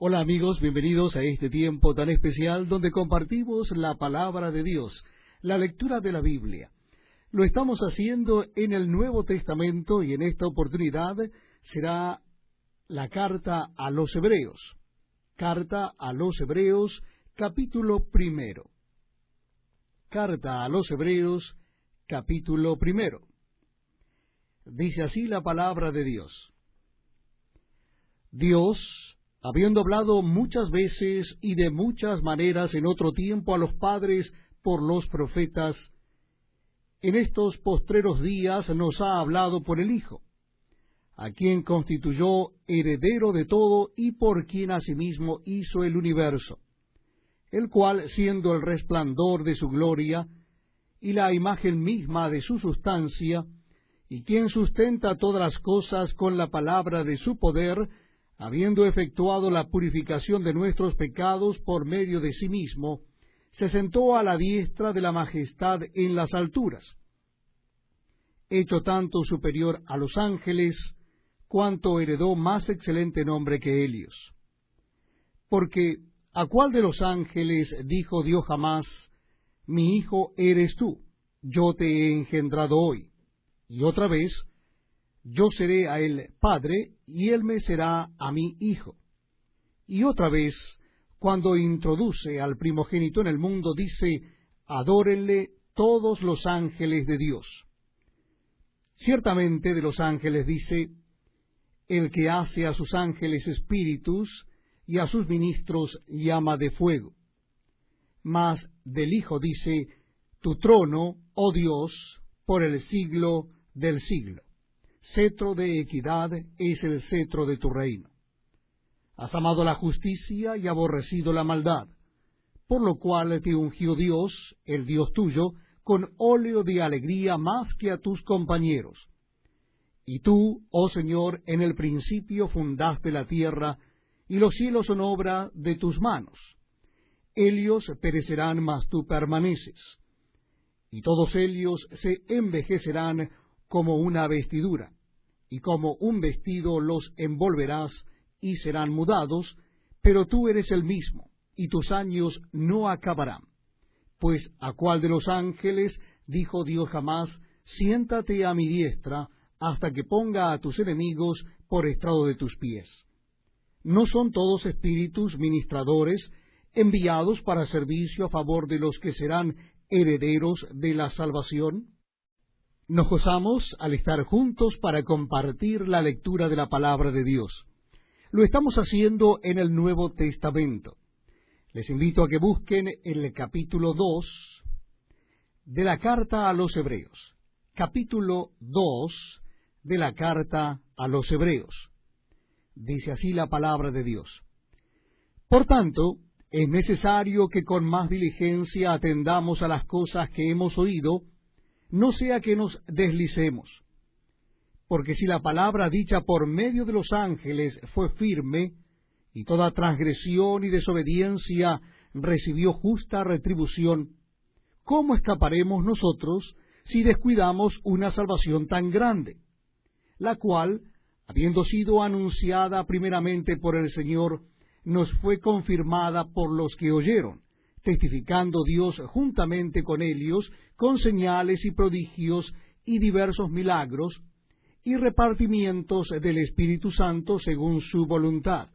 Hola amigos, bienvenidos a este tiempo tan especial donde compartimos la palabra de Dios, la lectura de la Biblia. Lo estamos haciendo en el Nuevo Testamento y en esta oportunidad será la carta a los Hebreos. Carta a los Hebreos, capítulo 1. Carta a los Hebreos, capítulo 1. Dice así la palabra de Dios. Dios, habiendo hablado muchas veces y de muchas maneras en otro tiempo a los padres por los profetas, en estos postreros días nos ha hablado por el Hijo, a quien constituyó heredero de todo y por quien asimismo hizo el universo, el cual, siendo el resplandor de su gloria y la imagen misma de su sustancia, y quien sustenta todas las cosas con la palabra de su poder, habiendo efectuado la purificación de nuestros pecados por medio de sí mismo, se sentó a la diestra de la majestad en las alturas, hecho tanto superior a los ángeles, cuanto heredó más excelente nombre que ellos. Porque, ¿a cuál de los ángeles dijo Dios jamás, mi hijo eres tú, yo te he engendrado hoy? Y otra vez, yo seré a él padre, y él me será a mí hijo. Y otra vez, cuando introduce al primogénito en el mundo, dice, adórenle todos los ángeles de Dios. Ciertamente de los ángeles dice, el que hace a sus ángeles espíritus, y a sus ministros llama de fuego. Mas del Hijo dice, tu trono, oh Dios, por el siglo del siglo. Cetro de equidad es el cetro de tu reino. Has amado la justicia y aborrecido la maldad, por lo cual te ungió Dios, el Dios tuyo, con óleo de alegría más que a tus compañeros. Y tú, oh Señor, en el principio fundaste la tierra, y los cielos son obra de tus manos. Ellos perecerán, mas tú permaneces, y todos ellos se envejecerán como una vestidura, y como un vestido los envolverás, y serán mudados, pero tú eres el mismo, y tus años no acabarán. Pues ¿a cuál de los ángeles dijo Dios jamás, siéntate a mi diestra, hasta que ponga a tus enemigos por estrado de tus pies? ¿No son todos espíritus ministradores, enviados para servicio a favor de los que serán herederos de la salvación? Nos gozamos al estar juntos para compartir la lectura de la palabra de Dios. Lo estamos haciendo en el Nuevo Testamento. Les invito a que busquen el capítulo 2 de la carta a los Hebreos. Capítulo 2 de la carta a los Hebreos. Dice así la palabra de Dios. Por tanto, es necesario que con más diligencia atendamos a las cosas que hemos oído, no sea que nos deslicemos. Porque si la palabra dicha por medio de los ángeles fue firme, y toda transgresión y desobediencia recibió justa retribución, ¿cómo escaparemos nosotros si descuidamos una salvación tan grande, la cual, habiendo sido anunciada primeramente por el Señor, nos fue confirmada por los que oyeron, testificando Dios juntamente con ellos, con señales y prodigios y diversos milagros, y repartimientos del Espíritu Santo según su voluntad?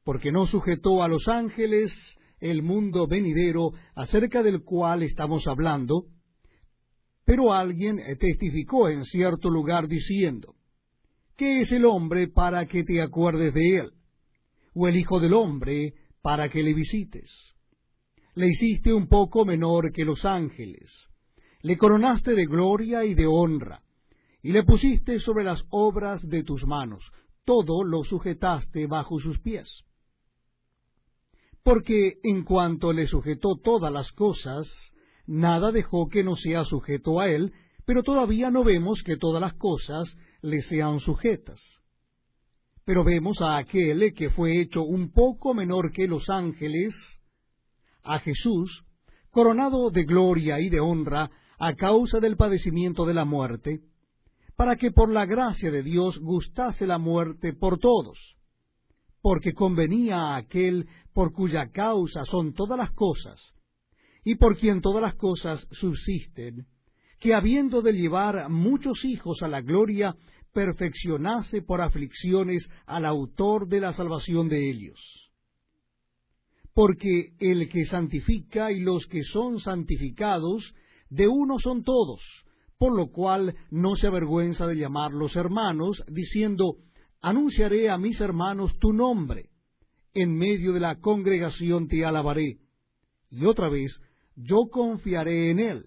Porque no sujetó a los ángeles el mundo venidero, acerca del cual estamos hablando, pero alguien testificó en cierto lugar diciendo, ¿qué es el hombre para que te acuerdes de él? ¿O el hijo del hombre para que le visites? Le hiciste un poco menor que los ángeles, le coronaste de gloria y de honra, y le pusiste sobre las obras de tus manos, todo lo sujetaste bajo sus pies. Porque en cuanto le sujetó todas las cosas, nada dejó que no sea sujeto a él, pero todavía no vemos que todas las cosas le sean sujetas. Pero vemos a aquel que fue hecho un poco menor que los ángeles, a Jesús, coronado de gloria y de honra a causa del padecimiento de la muerte, para que por la gracia de Dios gustase la muerte por todos, porque convenía a aquel por cuya causa son todas las cosas, y por quien todas las cosas subsisten, que habiendo de llevar muchos hijos a la gloria, perfeccionase por aflicciones al autor de la salvación de ellos. Porque el que santifica y los que son santificados, de uno son todos, por lo cual no se avergüenza de llamarlos hermanos, diciendo, anunciaré a mis hermanos tu nombre, en medio de la congregación te alabaré. Y otra vez, yo confiaré en él.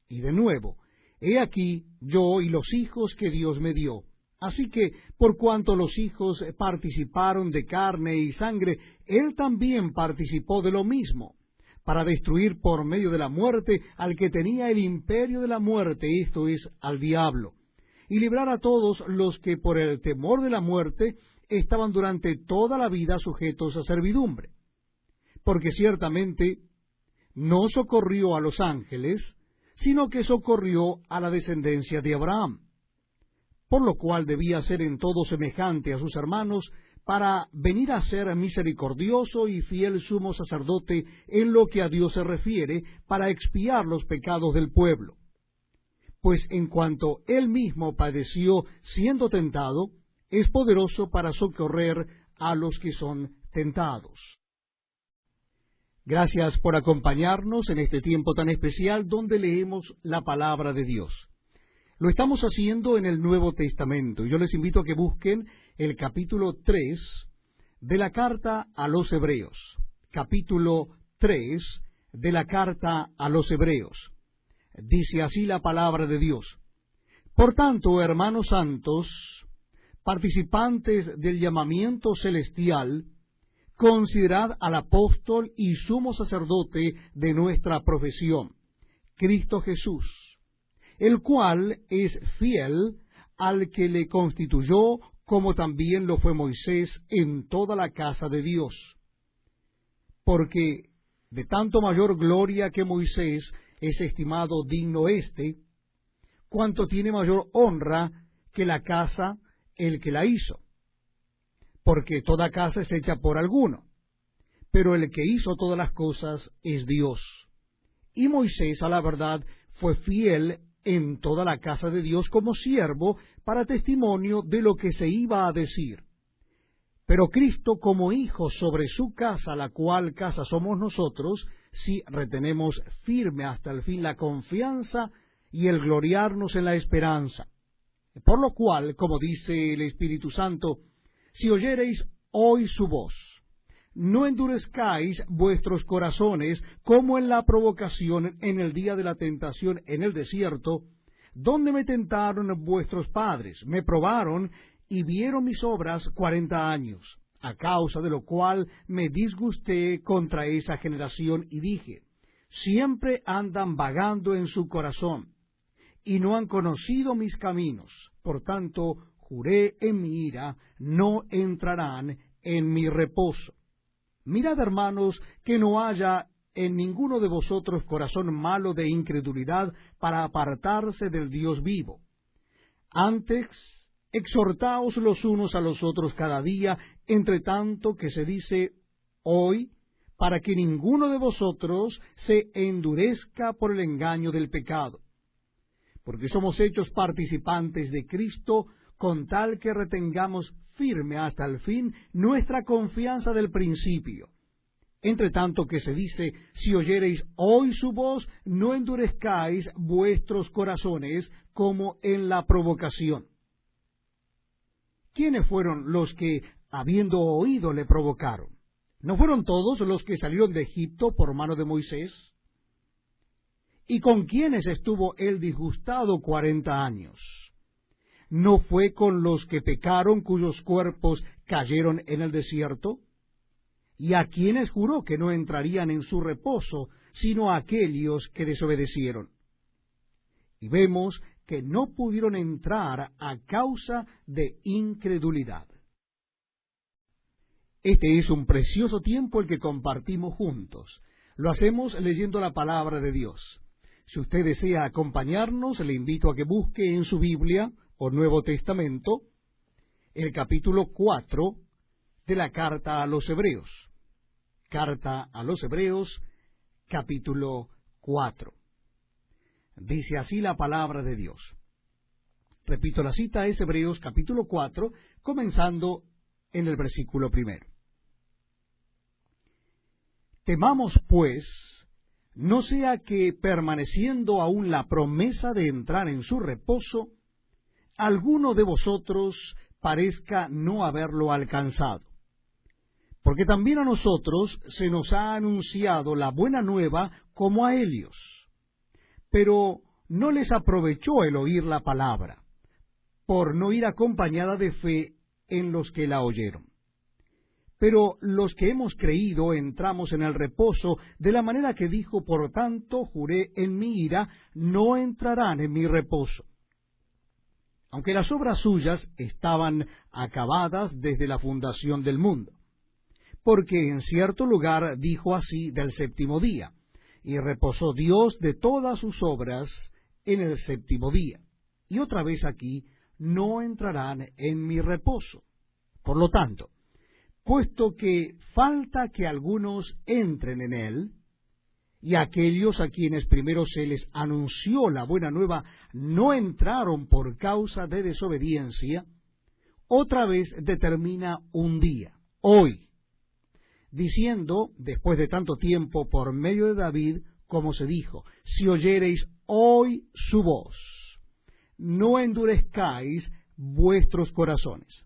Y de nuevo, he aquí yo y los hijos que Dios me dio. Así que, por cuanto los hijos participaron de carne y sangre, él también participó de lo mismo, para destruir por medio de la muerte al que tenía el imperio de la muerte, esto es, al diablo, y librar a todos los que por el temor de la muerte estaban durante toda la vida sujetos a servidumbre. Porque ciertamente no socorrió a los ángeles, sino que socorrió a la descendencia de Abraham, por lo cual debía ser en todo semejante a sus hermanos, para venir a ser misericordioso y fiel sumo sacerdote en lo que a Dios se refiere, para expiar los pecados del pueblo. Pues en cuanto él mismo padeció siendo tentado, es poderoso para socorrer a los que son tentados. Gracias por acompañarnos en este tiempo tan especial donde leemos la palabra de Dios. Lo estamos haciendo en el Nuevo Testamento. Yo les invito a que busquen el capítulo 3 de la carta a los Hebreos. Capítulo 3 de la carta a los Hebreos. Dice así la palabra de Dios. Por tanto, hermanos santos, participantes del llamamiento celestial, considerad al apóstol y sumo sacerdote de nuestra profesión, Cristo Jesús, el cual es fiel al que le constituyó, como también lo fue Moisés en toda la casa de Dios. Porque de tanto mayor gloria que Moisés es estimado digno cuanto tiene mayor honra que la casa el que la hizo. Porque toda casa es hecha por alguno, pero el que hizo todas las cosas es Dios. Y Moisés, a la verdad, fue fiel en toda la casa de Dios como siervo para testimonio de lo que se iba a decir. Pero Cristo como hijo sobre su casa, la cual casa somos nosotros, si retenemos firme hasta el fin la confianza y el gloriarnos en la esperanza. Por lo cual, como dice el Espíritu Santo, si oyereis hoy su voz, no endurezcáis vuestros corazones como en la provocación en el día de la tentación en el desierto, donde me tentaron vuestros padres, me probaron y vieron mis obras 40 años, a causa de lo cual me disgusté contra esa generación y dije, siempre andan vagando en su corazón, y no han conocido mis caminos, por tanto juré en mi ira, no entrarán en mi reposo. Mirad, hermanos, que no haya en ninguno de vosotros corazón malo de incredulidad para apartarse del Dios vivo. Antes, exhortaos los unos a los otros cada día, entre tanto que se dice hoy, para que ninguno de vosotros se endurezca por el engaño del pecado. Porque somos hechos participantes de Cristo, con tal que retengamos firme hasta el fin nuestra confianza del principio. Entre tanto que se dice, si oyereis hoy su voz, no endurezcáis vuestros corazones como en la provocación. ¿Quiénes fueron los que, habiendo oído, le provocaron? ¿No fueron todos los que salieron de Egipto por mano de Moisés? ¿Y con quiénes estuvo él disgustado 40 años? ¿No fue con los que pecaron, cuyos cuerpos cayeron en el desierto? ¿Y a quienes juró que no entrarían en su reposo, sino a aquellos que desobedecieron? Y vemos que no pudieron entrar a causa de incredulidad. Este es un precioso tiempo el que compartimos juntos. Lo hacemos leyendo la palabra de Dios. Si usted desea acompañarnos, le invito a que busque en su Biblia o Nuevo Testamento el capítulo 4 de la carta a los Hebreos. Carta a los Hebreos, capítulo 4. Dice así la palabra de Dios. Repito, la cita es Hebreos capítulo 4, comenzando en el versículo 1. Temamos, pues, no sea que, permaneciendo aún la promesa de entrar en su reposo, alguno de vosotros parezca no haberlo alcanzado. Porque también a nosotros se nos ha anunciado la buena nueva como a ellos, pero no les aprovechó el oír la palabra, por no ir acompañada de fe en los que la oyeron. Pero los que hemos creído entramos en el reposo, de la manera que dijo: por tanto juré en mi ira, no entrarán en mi reposo. Aunque las obras suyas estaban acabadas desde la fundación del mundo. Porque en cierto lugar dijo así del séptimo día, y reposó Dios de todas sus obras en el séptimo día. Y otra vez aquí: no entrarán en mi reposo. Por lo tanto, puesto que falta que algunos entren en él, y aquellos a quienes primero se les anunció la buena nueva no entraron por causa de desobediencia, otra vez determina un día, hoy, diciendo, después de tanto tiempo, por medio de David, como se dijo: si oyereis hoy su voz, no endurezcáis vuestros corazones.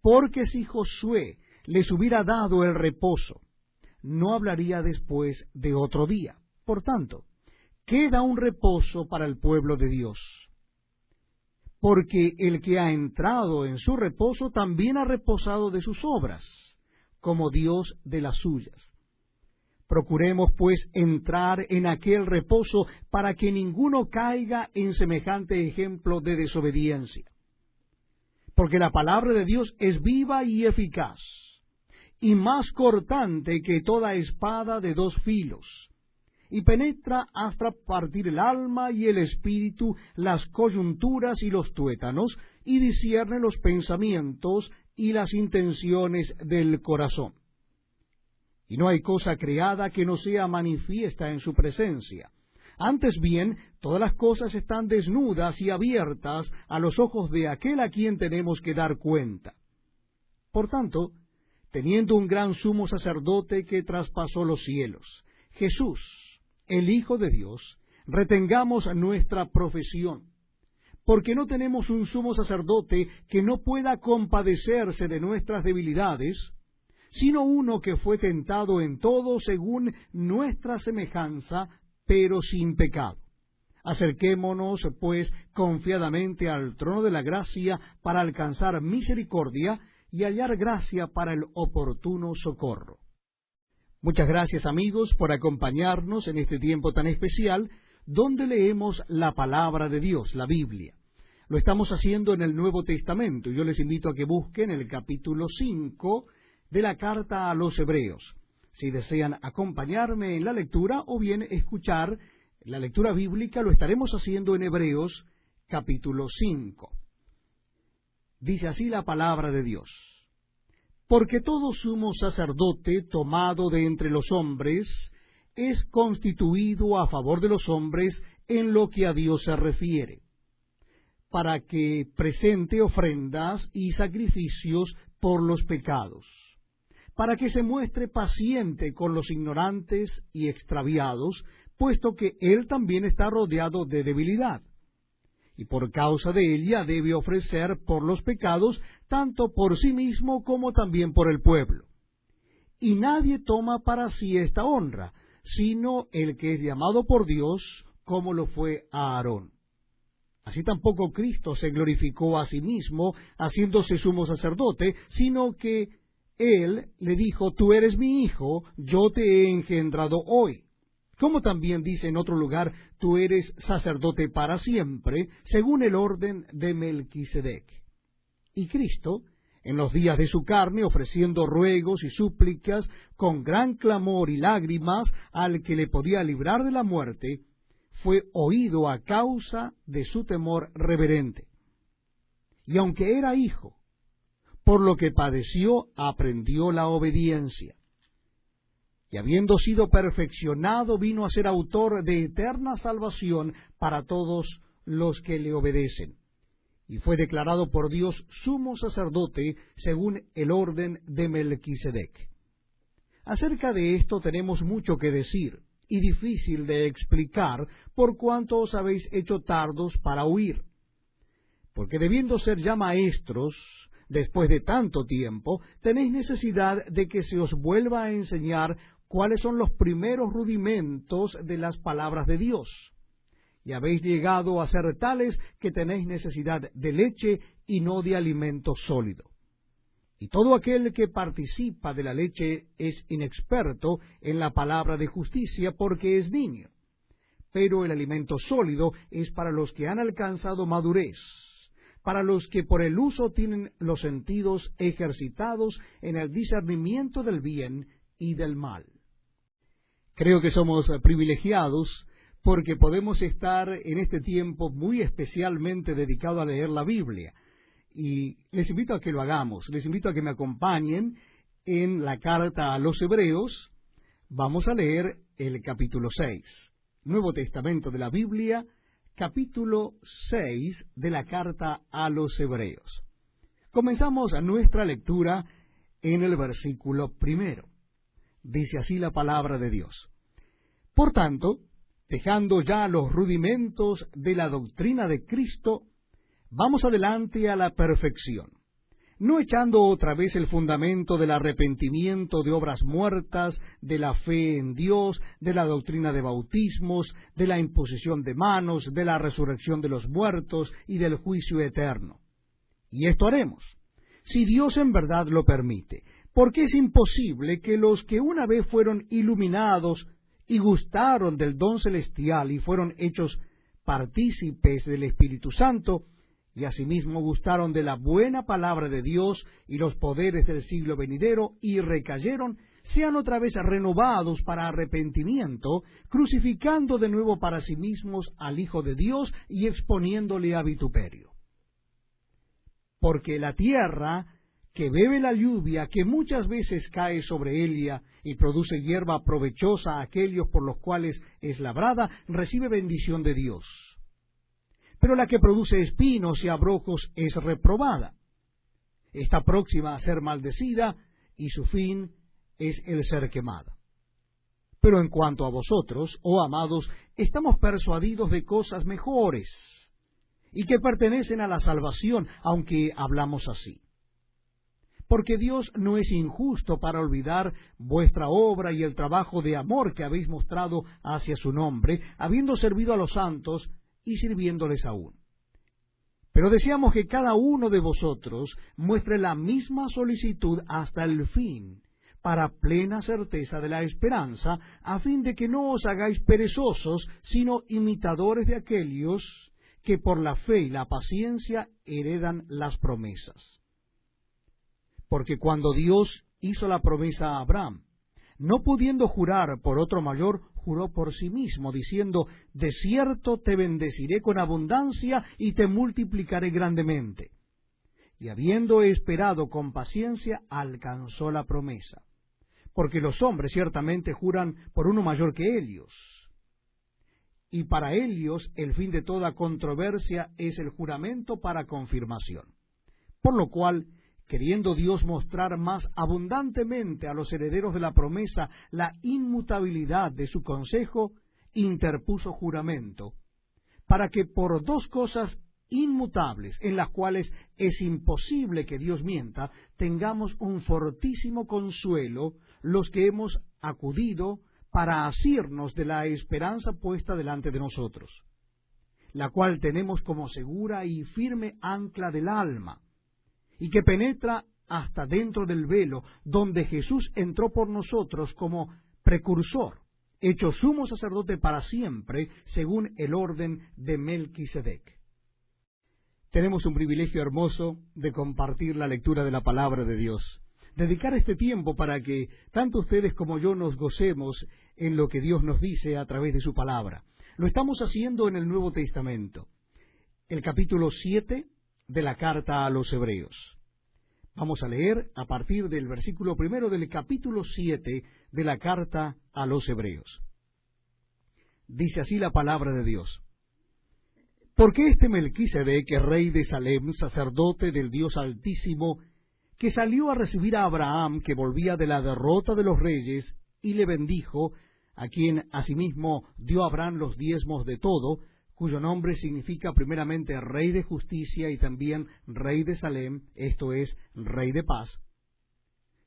Porque si Josué les hubiera dado el reposo, no hablaría después de otro día. Por tanto, queda un reposo para el pueblo de Dios. Porque el que ha entrado en su reposo también ha reposado de sus obras, como Dios de las suyas. Procuremos, pues, entrar en aquel reposo, para que ninguno caiga en semejante ejemplo de desobediencia. Porque la palabra de Dios es viva y eficaz, y más cortante que toda espada de dos filos, y penetra hasta partir el alma y el espíritu, las coyunturas y los tuétanos, y discierne los pensamientos y las intenciones del corazón. Y no hay cosa creada que no sea manifiesta en su presencia. Antes bien, todas las cosas están desnudas y abiertas a los ojos de aquel a quien tenemos que dar cuenta. Por tanto, teniendo un gran sumo sacerdote que traspasó los cielos, Jesús, el Hijo de Dios, retengamos nuestra profesión, porque no tenemos un sumo sacerdote que no pueda compadecerse de nuestras debilidades, sino uno que fue tentado en todo según nuestra semejanza, pero sin pecado. Acerquémonos, pues, confiadamente al trono de la gracia para alcanzar misericordia y hallar gracia para el oportuno socorro. Muchas gracias, amigos, por acompañarnos en este tiempo tan especial, donde leemos la palabra de Dios, la Biblia. Lo estamos haciendo en el Nuevo Testamento, y yo les invito a que busquen el capítulo 5 de la carta a los Hebreos, si desean acompañarme en la lectura o bien escuchar la lectura bíblica. Lo estaremos haciendo en Hebreos capítulo 5. Dice así la palabra de Dios: porque todo sumo sacerdote tomado de entre los hombres es constituido a favor de los hombres en lo que a Dios se refiere, para que presente ofrendas y sacrificios por los pecados, para que se muestre paciente con los ignorantes y extraviados, puesto que él también está rodeado de debilidad, y por causa de ella debe ofrecer por los pecados, tanto por sí mismo como también por el pueblo. Y nadie toma para sí esta honra, sino el que es llamado por Dios, como lo fue a Aarón. Así tampoco Cristo se glorificó a sí mismo, haciéndose sumo sacerdote, sino que Él le dijo: tú eres mi hijo, yo te he engendrado hoy. Como también dice en otro lugar: tú eres sacerdote para siempre, según el orden de Melquisedec. Y Cristo, en los días de su carne, ofreciendo ruegos y súplicas con gran clamor y lágrimas al que le podía librar de la muerte, fue oído a causa de su temor reverente. Y aunque era hijo, por lo que padeció, aprendió la obediencia. Y habiendo sido perfeccionado, vino a ser autor de eterna salvación para todos los que le obedecen. Y fue declarado por Dios sumo sacerdote según el orden de Melquisedec. Acerca de esto tenemos mucho que decir, y difícil de explicar, por cuanto os habéis hecho tardos para oír. Porque debiendo ser ya maestros, después de tanto tiempo, tenéis necesidad de que se os vuelva a enseñar cuáles son los primeros rudimentos de las palabras de Dios. Y habéis llegado a ser tales que tenéis necesidad de leche y no de alimento sólido. Y todo aquel que participa de la leche es inexperto en la palabra de justicia porque es niño. Pero el alimento sólido es para los que han alcanzado madurez, para los que por el uso tienen los sentidos ejercitados en el discernimiento del bien y del mal. Creo que somos privilegiados porque podemos estar en este tiempo muy especialmente dedicado a leer la Biblia. Y les invito a que lo hagamos, les invito a que me acompañen en la carta a los Hebreos. Vamos a leer el capítulo 6, Nuevo Testamento de la Biblia, capítulo 6 de la carta a los Hebreos. Comenzamos nuestra lectura en el versículo 1. Dice así la palabra de Dios. Por tanto, dejando ya los rudimentos de la doctrina de Cristo, vamos adelante a la perfección, no echando otra vez el fundamento del arrepentimiento de obras muertas, de la fe en Dios, de la doctrina de bautismos, de la imposición de manos, de la resurrección de los muertos y del juicio eterno. Y esto haremos, si Dios en verdad lo permite, porque es imposible que los que una vez fueron iluminados y gustaron del don celestial y fueron hechos partícipes del Espíritu Santo, y asimismo gustaron de la buena palabra de Dios y los poderes del siglo venidero, y recayeron, sean otra vez renovados para arrepentimiento, crucificando de nuevo para sí mismos al Hijo de Dios y exponiéndole a vituperio. Porque la tierra que bebe la lluvia que muchas veces cae sobre ella y produce hierba provechosa a aquellos por los cuales es labrada, recibe bendición de Dios. Pero la que produce espinos y abrojos es reprobada. Está próxima a ser maldecida, y su fin es el ser quemada. Pero en cuanto a vosotros, oh amados, estamos persuadidos de cosas mejores, y que pertenecen a la salvación, aunque hablamos así. Porque Dios no es injusto para olvidar vuestra obra y el trabajo de amor que habéis mostrado hacia su nombre, habiendo servido a los santos y sirviéndoles aún. Pero deseamos que cada uno de vosotros muestre la misma solicitud hasta el fin, para plena certeza de la esperanza, a fin de que no os hagáis perezosos, sino imitadores de aquellos que por la fe y la paciencia heredan las promesas. Porque cuando Dios hizo la promesa a Abraham, no pudiendo jurar por otro mayor, juró por sí mismo, diciendo, de cierto te bendeciré con abundancia y te multiplicaré grandemente. Y habiendo esperado con paciencia, alcanzó la promesa. Porque los hombres ciertamente juran por uno mayor que ellos. Y para ellos el fin de toda controversia es el juramento para confirmación. Por lo cual, queriendo Dios mostrar más abundantemente a los herederos de la promesa la inmutabilidad de su consejo, interpuso juramento, para que por dos cosas inmutables, en las cuales es imposible que Dios mienta, tengamos un fortísimo consuelo los que hemos acudido para asirnos de la esperanza puesta delante de nosotros, la cual tenemos como segura y firme ancla del alma, y que penetra hasta dentro del velo, donde Jesús entró por nosotros como precursor, hecho sumo sacerdote para siempre, según el orden de Melquisedec. Tenemos un privilegio hermoso de compartir la lectura de la palabra de Dios, dedicar este tiempo para que tanto ustedes como yo nos gocemos en lo que Dios nos dice a través de su palabra. Lo estamos haciendo en el Nuevo Testamento, el capítulo 7 de la carta a los Hebreos. Vamos a leer a partir del versículo 1 del capítulo 7 de la carta a los Hebreos. Dice así la palabra de Dios. Porque este Melquisedec, rey de Salem, sacerdote del Dios Altísimo, que salió a recibir a Abraham, que volvía de la derrota de los reyes, y le bendijo, a quien asimismo dio Abraham los diezmos de todo, cuyo nombre significa primeramente Rey de Justicia y también Rey de Salem, esto es, Rey de Paz,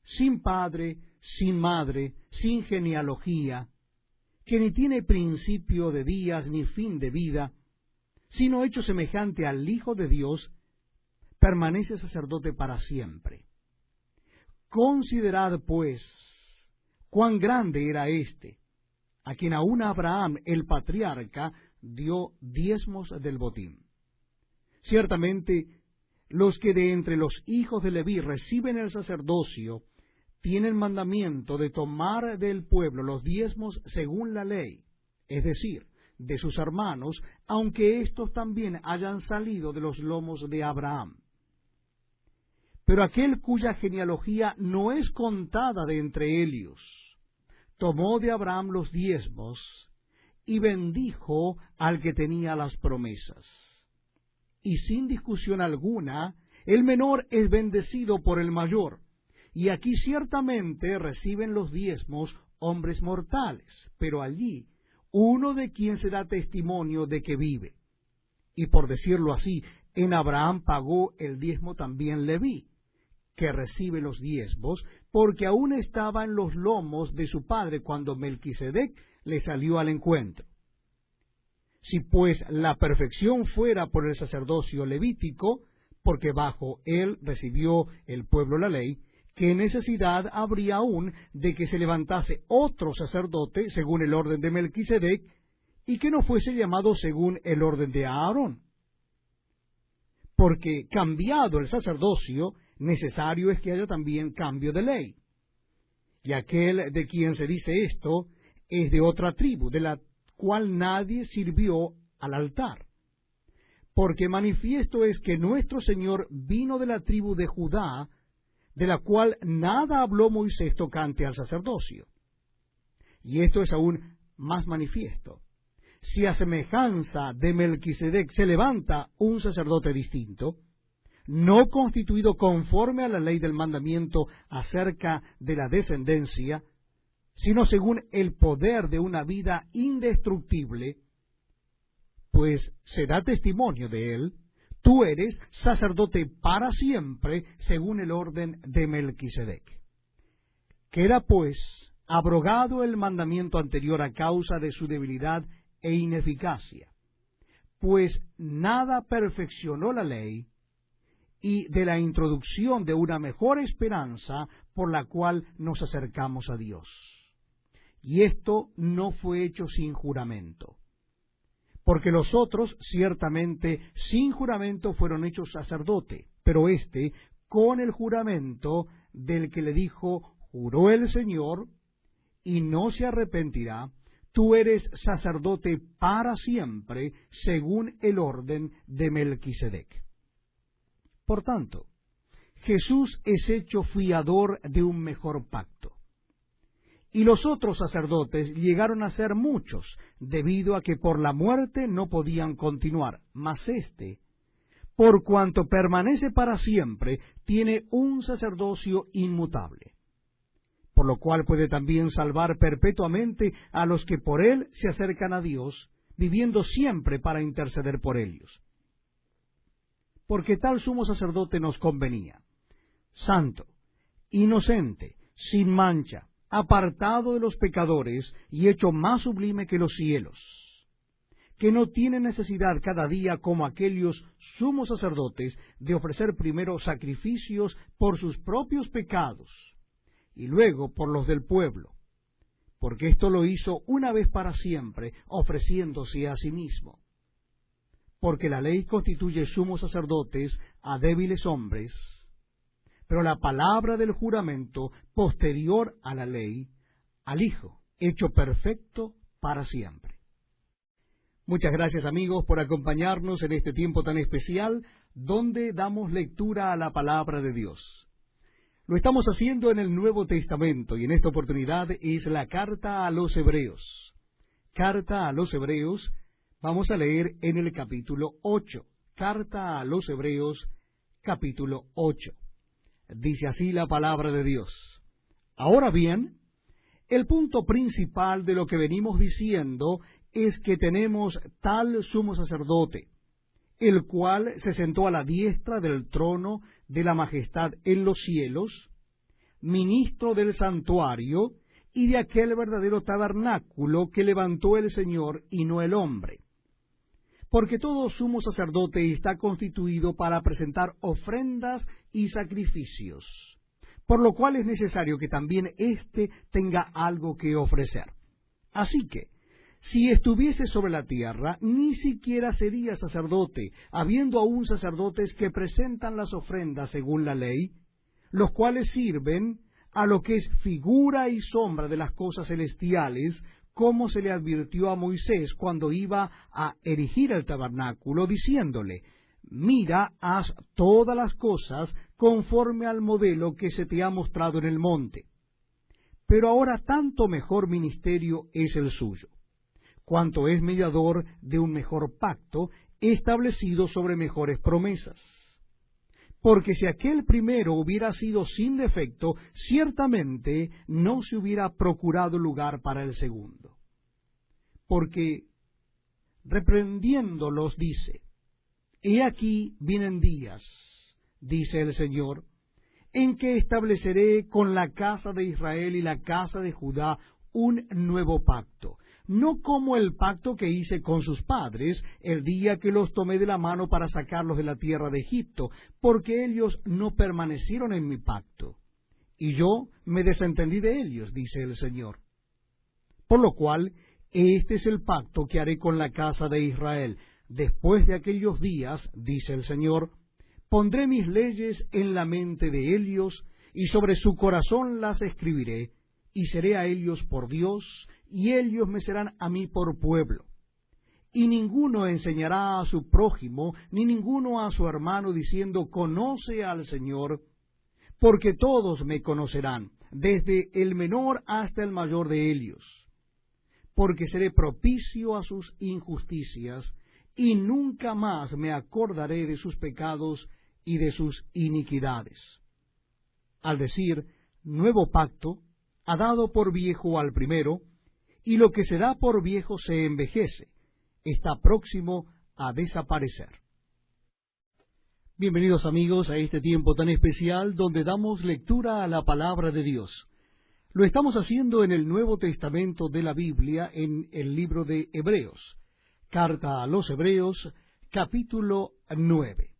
sin padre, sin madre, sin genealogía, que ni tiene principio de días ni fin de vida, sino hecho semejante al Hijo de Dios, permanece sacerdote para siempre. Considerad, pues, cuán grande era éste, a quien aún Abraham, el patriarca, dio diezmos del botín. Ciertamente, los que de entre los hijos de Leví reciben el sacerdocio, tienen mandamiento de tomar del pueblo los diezmos según la ley, es decir, de sus hermanos, aunque éstos también hayan salido de los lomos de Abraham. Pero aquel cuya genealogía no es contada de entre ellos, tomó de Abraham los diezmos, y bendijo al que tenía las promesas. Y sin discusión alguna, el menor es bendecido por el mayor, y aquí ciertamente reciben los diezmos hombres mortales, pero allí uno de quien se da testimonio de que vive. Y por decirlo así, en Abraham pagó el diezmo también Leví, que recibe los diezmos, porque aún estaba en los lomos de su padre cuando Melquisedec le salió al encuentro. Si pues la perfección fuera por el sacerdocio levítico, porque bajo él recibió el pueblo la ley, ¿qué necesidad habría aún de que se levantase otro sacerdote según el orden de Melquisedec, y que no fuese llamado según el orden de Aarón? Porque cambiado el sacerdocio, necesario es que haya también cambio de ley. Y aquel de quien se dice esto es de otra tribu, de la cual nadie sirvió al altar. Porque manifiesto es que nuestro Señor vino de la tribu de Judá, de la cual nada habló Moisés tocante al sacerdocio. Y esto es aún más manifiesto. Si a semejanza de Melquisedec se levanta un sacerdote distinto, no constituido conforme a la ley del mandamiento acerca de la descendencia, sino según el poder de una vida indestructible, pues se da testimonio de él, tú eres sacerdote para siempre, según el orden de Melquisedec. Queda pues abrogado el mandamiento anterior a causa de su debilidad e ineficacia, pues nada perfeccionó la ley, y de la introducción de una mejor esperanza por la cual nos acercamos a Dios. Y esto no fue hecho sin juramento, porque los otros ciertamente sin juramento fueron hechos sacerdote, pero éste con el juramento del que le dijo, juró el Señor, y no se arrepentirá, tú eres sacerdote para siempre, según el orden de Melquisedec. Por tanto, Jesús es hecho fiador de un mejor pacto. Y los otros sacerdotes llegaron a ser muchos, debido a que por la muerte no podían continuar, mas éste, por cuanto permanece para siempre, tiene un sacerdocio inmutable, por lo cual puede también salvar perpetuamente a los que por él se acercan a Dios, viviendo siempre para interceder por ellos. Porque tal sumo sacerdote nos convenía, santo, inocente, sin mancha, apartado de los pecadores y hecho más sublime que los cielos, que no tiene necesidad cada día como aquellos sumos sacerdotes de ofrecer primero sacrificios por sus propios pecados y luego por los del pueblo, porque esto lo hizo una vez para siempre, ofreciéndose a sí mismo. Porque la ley constituye sumos sacerdotes a débiles hombres, pero la palabra del juramento posterior a la ley, al Hijo, hecho perfecto para siempre. Muchas gracias, amigos, por acompañarnos en este tiempo tan especial, donde damos lectura a la palabra de Dios. Lo estamos haciendo en el Nuevo Testamento y en esta oportunidad es la carta a los Hebreos. Carta a los Hebreos, vamos a leer en el capítulo 8. Carta a los Hebreos, capítulo 8. Dice así la palabra de Dios. Ahora bien, el punto principal de lo que venimos diciendo es que tenemos tal sumo sacerdote, el cual se sentó a la diestra del trono de la majestad en los cielos, ministro del santuario y de aquel verdadero tabernáculo que levantó el Señor y no el hombre. Porque todo sumo sacerdote está constituido para presentar ofrendas y sacrificios, por lo cual es necesario que también éste tenga algo que ofrecer. Así que, si estuviese sobre la tierra, ni siquiera sería sacerdote, habiendo aún sacerdotes que presentan las ofrendas según la ley, los cuales sirven a lo que es figura y sombra de las cosas celestiales, como se le advirtió a Moisés cuando iba a erigir el tabernáculo, diciéndole: mira, haz todas las cosas conforme al modelo que se te ha mostrado en el monte. Pero ahora tanto mejor ministerio es el suyo, cuanto es mediador de un mejor pacto, establecido sobre mejores promesas. Porque si aquel primero hubiera sido sin defecto, ciertamente no se hubiera procurado lugar para el segundo. Porque, reprendiéndolos, dice: he aquí vienen días, dice el Señor, en que estableceré con la casa de Israel y la casa de Judá un nuevo pacto, no como el pacto que hice con sus padres el día que los tomé de la mano para sacarlos de la tierra de Egipto, porque ellos no permanecieron en mi pacto, y yo me desentendí de ellos, dice el Señor. Por lo cual, este es el pacto que haré con la casa de Israel. Después de aquellos días, dice el Señor, pondré mis leyes en la mente de ellos, y sobre su corazón las escribiré, y seré a ellos por Dios, y ellos me serán a mí por pueblo. Y ninguno enseñará a su prójimo, ni ninguno a su hermano, diciendo: conoce al Señor, porque todos me conocerán, desde el menor hasta el mayor de ellos. Porque seré propicio a sus injusticias, y nunca más me acordaré de sus pecados y de sus iniquidades. Al decir nuevo pacto, ha dado por viejo al primero, y lo que se da por viejo se envejece, está próximo a desaparecer. Bienvenidos amigos a este tiempo tan especial donde damos lectura a la palabra de Dios. Lo estamos haciendo en el Nuevo Testamento de la Biblia, en el libro de Hebreos. Carta a los Hebreos, capítulo 9.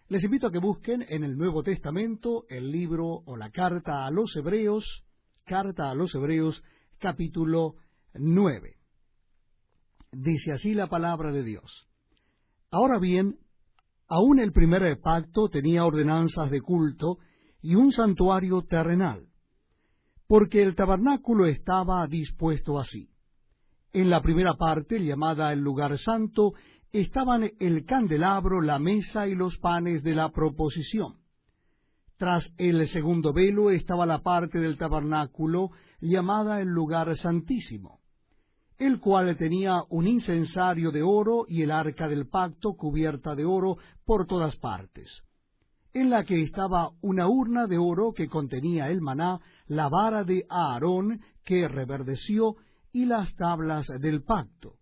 Les invito a que busquen en el Nuevo Testamento el libro o la carta a los Hebreos, capítulo 9. Dice así la palabra de Dios. Ahora bien, aún el primer pacto tenía ordenanzas de culto y un santuario terrenal, porque el tabernáculo estaba dispuesto así. En la primera parte, llamada el lugar santo, estaban el candelabro, la mesa y los panes de la proposición. Tras el segundo velo estaba la parte del tabernáculo llamada el lugar santísimo, el cual tenía un incensario de oro y el arca del pacto cubierta de oro por todas partes, en la que estaba una urna de oro que contenía el maná, la vara de Aarón que reverdeció y las tablas del pacto,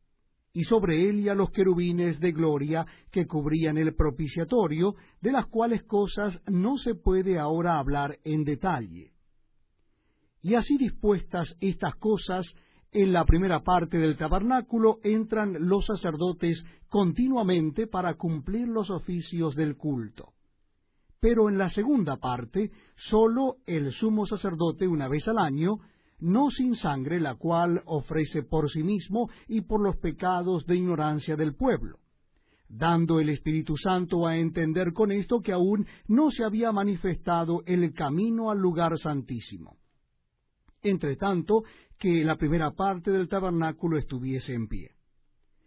y sobre ella los querubines de gloria que cubrían el propiciatorio, de las cuales cosas no se puede ahora hablar en detalle. Y así dispuestas estas cosas, en la primera parte del tabernáculo entran los sacerdotes continuamente para cumplir los oficios del culto. Pero en la segunda parte, sólo el sumo sacerdote una vez al año, no sin sangre, la cual ofrece por sí mismo y por los pecados de ignorancia del pueblo, dando el Espíritu Santo a entender con esto que aún no se había manifestado el camino al lugar santísimo, entre tanto que la primera parte del tabernáculo estuviese en pie.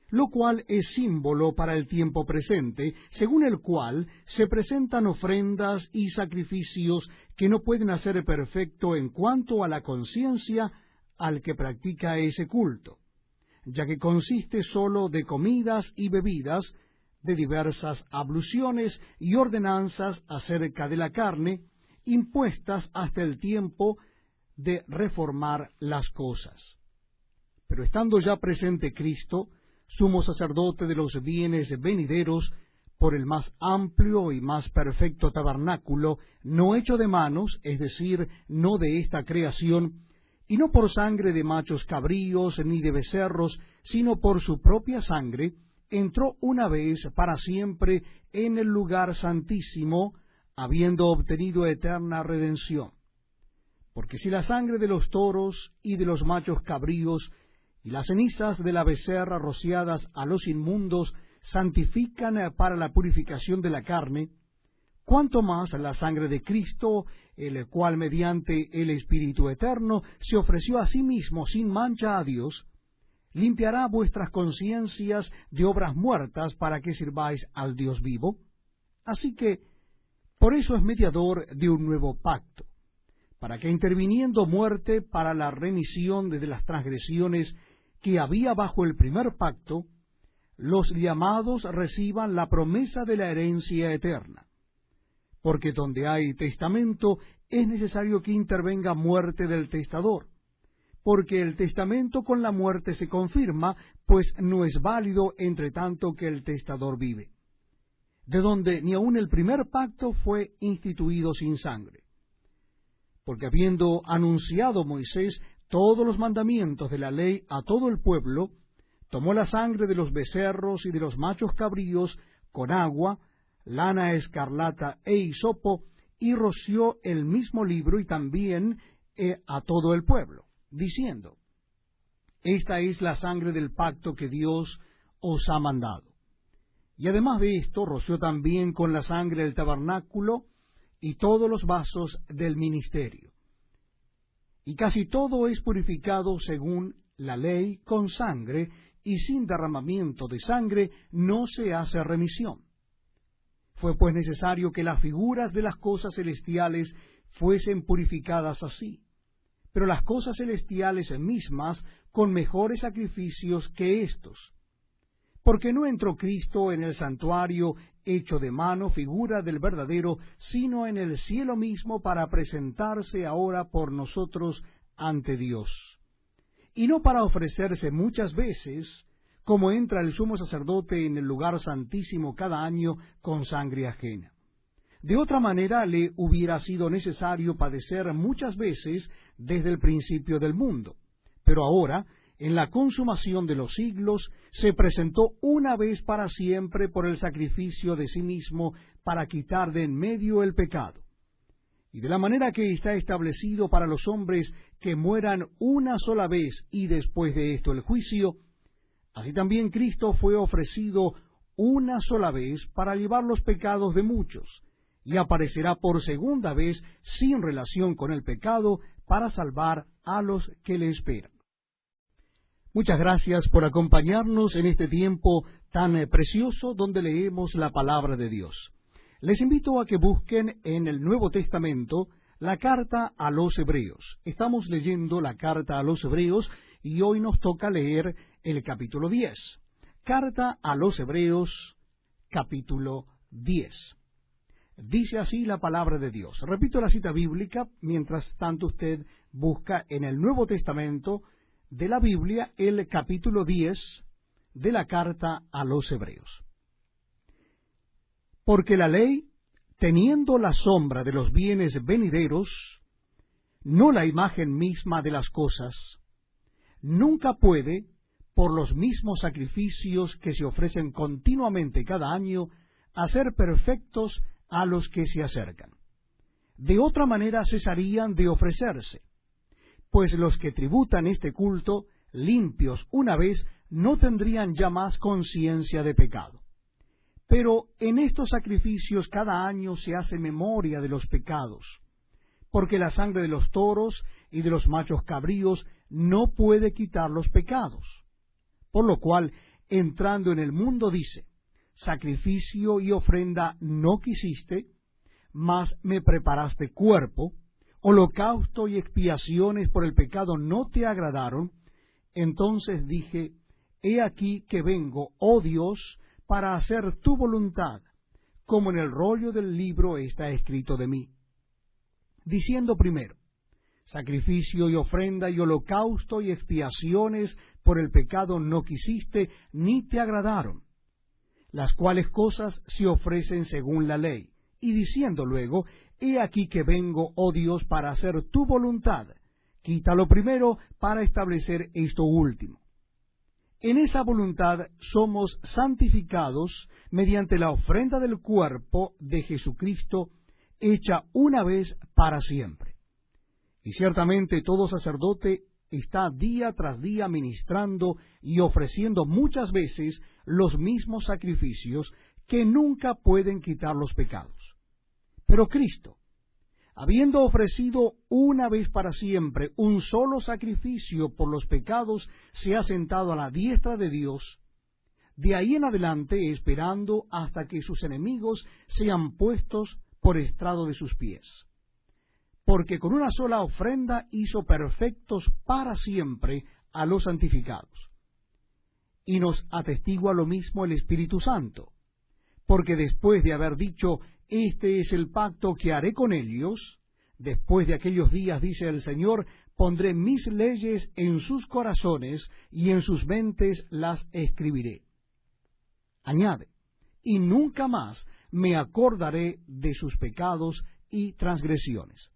lo cual es símbolo para el tiempo presente, según el cual se presentan ofrendas y sacrificios que no pueden hacer perfecto en cuanto a la conciencia al que practica ese culto, ya que consiste sólo de comidas y bebidas, de diversas abluciones y ordenanzas acerca de la carne, impuestas hasta el tiempo de reformar las cosas. Pero estando ya presente Cristo, sumo sacerdote de los bienes venideros, por el más amplio y más perfecto tabernáculo, no hecho de manos, es decir, no de esta creación, y no por sangre de machos cabríos ni de becerros, sino por su propia sangre, entró una vez para siempre en el lugar santísimo, habiendo obtenido eterna redención. Porque si la sangre de los toros y de los machos cabríos y las cenizas de la becerra rociadas a los inmundos santifican para la purificación de la carne, cuánto más la sangre de Cristo, el cual mediante el Espíritu Eterno se ofreció a sí mismo sin mancha a Dios, limpiará vuestras conciencias de obras muertas para que sirváis al Dios vivo. Así que, por eso es mediador de un nuevo pacto, para que interviniendo muerte para la remisión de las transgresiones que había bajo el primer pacto, los llamados reciban la promesa de la herencia eterna. Porque donde hay testamento es necesario que intervenga muerte del testador, porque el testamento con la muerte se confirma, pues no es válido entre tanto que el testador vive, de donde ni aun el primer pacto fue instituido sin sangre. Porque habiendo anunciado Moisés todos los mandamientos de la ley a todo el pueblo, tomó la sangre de los becerros y de los machos cabríos con agua, lana escarlata e hisopo, y roció el mismo libro y también a todo el pueblo, diciendo: Esta es la sangre del pacto que Dios os ha mandado. Y además de esto, roció también con la sangre el tabernáculo y todos los vasos del ministerio. Y casi todo es purificado según la ley con sangre, y sin derramamiento de sangre no se hace remisión. Fue pues necesario que las figuras de las cosas celestiales fuesen purificadas así, pero las cosas celestiales mismas con mejores sacrificios que éstos. Porque no entró Cristo en el santuario hecho de mano, figura del verdadero, sino en el cielo mismo para presentarse ahora por nosotros ante Dios. Y no para ofrecerse muchas veces, como entra el sumo sacerdote en el lugar santísimo cada año con sangre ajena. De otra manera le hubiera sido necesario padecer muchas veces desde el principio del mundo. Pero ahora, en la consumación de los siglos, se presentó una vez para siempre por el sacrificio de sí mismo para quitar de en medio el pecado. Y de la manera que está establecido para los hombres que mueran una sola vez y después de esto el juicio, así también Cristo fue ofrecido una sola vez para llevar los pecados de muchos, y aparecerá por segunda vez sin relación con el pecado para salvar a los que le esperan. Muchas gracias por acompañarnos en este tiempo tan precioso donde leemos la palabra de Dios. Les invito a que busquen en el Nuevo Testamento la carta a los Hebreos. Estamos leyendo la carta a los Hebreos y hoy nos toca leer el capítulo 10. Carta a los Hebreos, capítulo 10. Dice así la palabra de Dios. Repito la cita bíblica, mientras tanto usted busca en el Nuevo Testamento de la Biblia el capítulo 10 de la carta a los Hebreos. Porque la ley, teniendo la sombra de los bienes venideros, no la imagen misma de las cosas, nunca puede, por los mismos sacrificios que se ofrecen continuamente cada año, hacer perfectos a los que se acercan. De otra manera cesarían de ofrecerse, pues los que tributan este culto, limpios una vez, no tendrían ya más conciencia de pecado. Pero en estos sacrificios cada año se hace memoria de los pecados, porque la sangre de los toros y de los machos cabríos no puede quitar los pecados. Por lo cual, entrando en el mundo, dice: sacrificio y ofrenda no quisiste, mas me preparaste cuerpo, holocausto y expiaciones por el pecado no te agradaron. Entonces dije: he aquí que vengo, oh Dios, para hacer tu voluntad, como en el rollo del libro está escrito de mí. Diciendo primero: sacrificio y ofrenda y holocausto y expiaciones por el pecado no quisiste, ni te agradaron, las cuales cosas se ofrecen según la ley. Y diciendo luego: he aquí que vengo, oh Dios, para hacer tu voluntad, quita lo primero para establecer esto último. En esa voluntad somos santificados mediante la ofrenda del cuerpo de Jesucristo, hecha una vez para siempre. Y ciertamente todo sacerdote está día tras día ministrando y ofreciendo muchas veces los mismos sacrificios que nunca pueden quitar los pecados. Pero Cristo, habiendo ofrecido una vez para siempre un solo sacrificio por los pecados, se ha sentado a la diestra de Dios, de ahí en adelante esperando hasta que sus enemigos sean puestos por estrado de sus pies. Porque con una sola ofrenda hizo perfectos para siempre a los santificados. Y nos atestigua lo mismo el Espíritu Santo, porque después de haber dicho: este es el pacto que haré con ellos, después de aquellos días, dice el Señor, pondré mis leyes en sus corazones y en sus mentes las escribiré. Añade: y nunca más me acordaré de sus pecados y transgresiones.